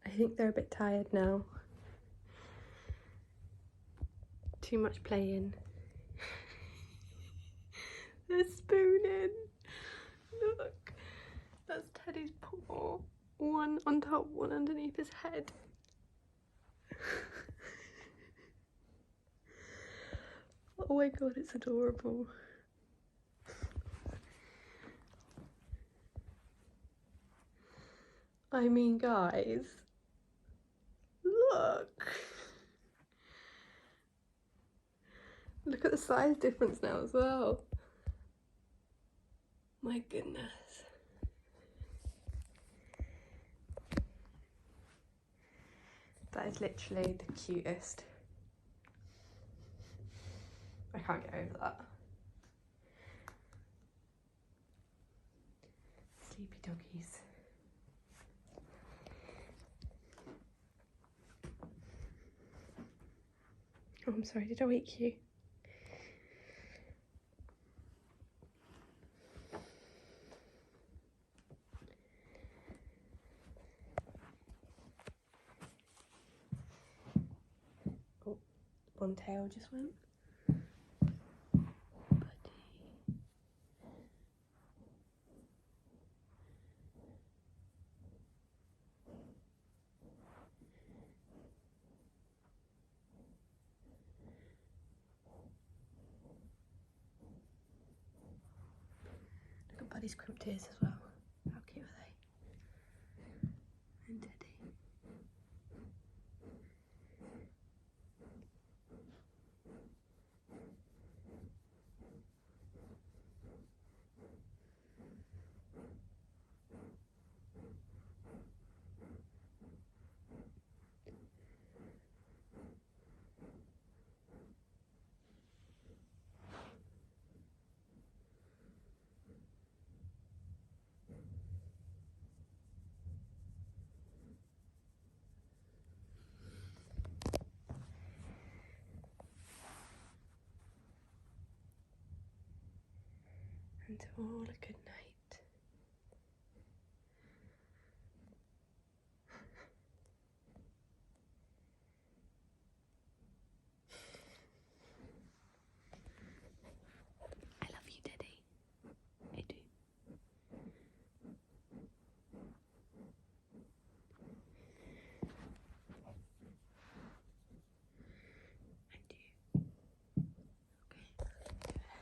I think they're a bit tired now. Too much playing. They're spooning. Look, that's Teddy's paw. One on top, one underneath his head. Oh my god, it's adorable. I mean, guys, look. Look at the size difference now as well. My goodness. That is literally the cutest. I can't get over that. Sleepy doggies. Oh, I'm sorry, did I wake you? Oh, one tail just went. Look at Buddy's crimped ears as well. How cute are they? And Teddy. And all a good night.